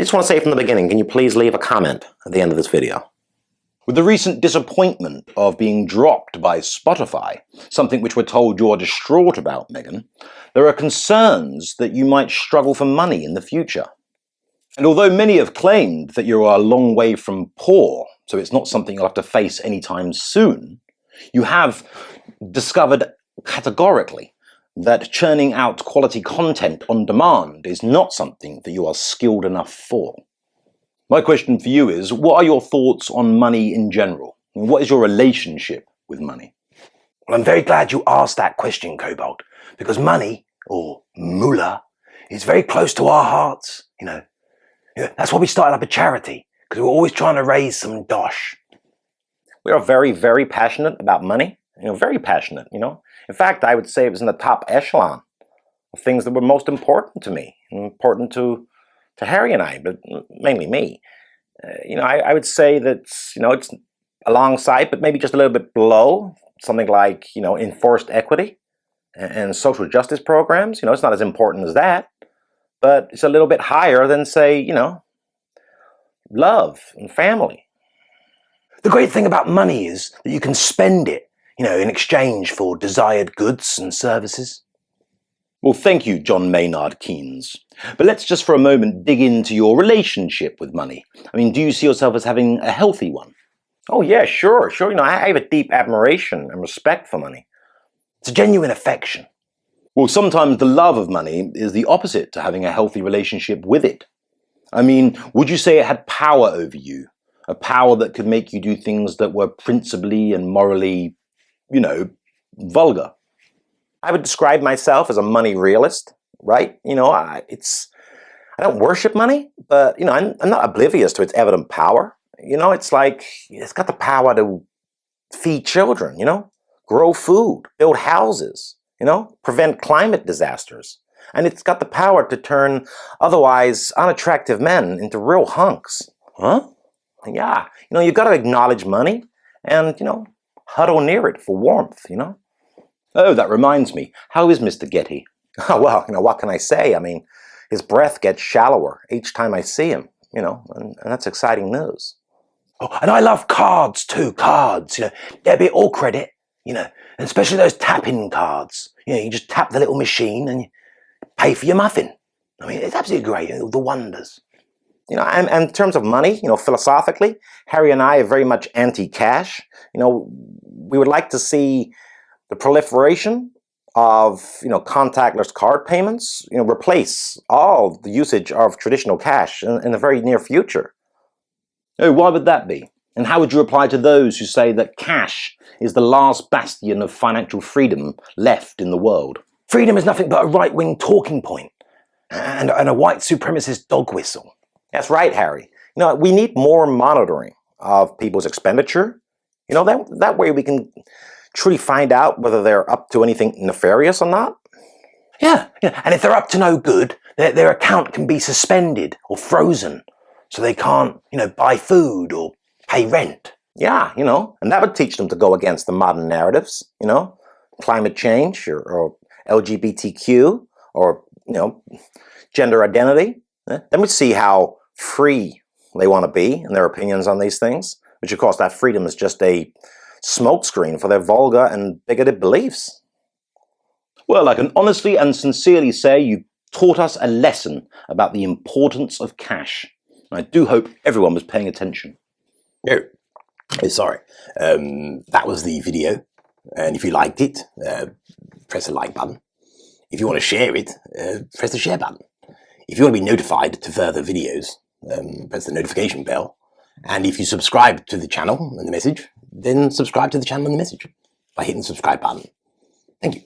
just want to say from the beginning, can you please leave a comment at the end of this video? With the recent disappointment of being dropped by Spotify, something which we're told you're distraught about, Meghan, there are concerns that you might struggle for money in the future. And although many have claimed that you are a long way from poor, so it's not something you'll have to face anytime soon, you have discovered categorically that churning out quality content on demand is not something that you are skilled enough for. My question for you is, what are your thoughts on money in general? What is your relationship with money? Well, I'm very glad you asked that question, Cobalt, because money, or Moola, is very close to our hearts, you know. That's why we started up a charity, because we're always trying to raise some dosh. We are very, very passionate about money. Very passionate, In fact, I would say it was in the top echelon of things that were most important to me, important to Harry and I, but mainly me. I would say that, it's alongside, but maybe just a little bit below, something like, enforced equity and social justice programs. It's not as important as that, but it's a little bit higher than, say, love and family. The great thing about money is that you can spend it, in exchange for desired goods and services. Well, thank you, John Maynard Keynes. But let's just for a moment dig into your relationship with money. Do you see yourself as having a healthy one? Oh, yeah, sure. I have a deep admiration and respect for money. It's a genuine affection. Well, sometimes the love of money is the opposite to having a healthy relationship with it. Would you say it had power over you? A power that could make you do things that were principally and morally, vulgar? I would describe myself as a money realist, right? I don't worship money, but, I'm not oblivious to its evident power. It's like, it's got the power to feed children, grow food, build houses, prevent climate disasters. And it's got the power to turn otherwise unattractive men into real hunks. Huh? Yeah, you've got to acknowledge money and, huddle near it for warmth, Oh, that reminds me. How is Mr. Getty? Oh, well, what can I say? His breath gets shallower each time I see him, and that's exciting news. Oh, and I love cards too, cards, debit or credit, and especially those tap-in cards. You just tap the little machine and you pay for your muffin. It's absolutely great, the wonders. And in terms of money, philosophically, Harry and I are very much anti-cash. We would like to see the proliferation of, contactless card payments, replace all the usage of traditional cash in the very near future. Oh, why would that be? And how would you reply to those who say that cash is the last bastion of financial freedom left in the world? Freedom is nothing but a right-wing talking point and a white supremacist dog whistle. That's right, Harry. We need more monitoring of people's expenditure. That way we can truly find out whether they're up to anything nefarious or not. Yeah. And if they're up to no good, their account can be suspended or frozen, so they can't, buy food or pay rent. Yeah, and that would teach them to go against the modern narratives, climate change or LGBTQ or, gender identity. Then we'd see how free they want to be in their opinions on these things, which of course that freedom is just a smokescreen for their vulgar and bigoted beliefs. Well, I can honestly and sincerely say you taught us a lesson about the importance of cash. I do hope everyone was paying attention. Oh, sorry. That was the video. And if you liked it, press the like button. If you want to share it, press the share button. If you want to be notified to further videos, press the notification bell. And if you subscribe to the channel and the message, then subscribe to the channel and the message by hitting the subscribe button. Thank you.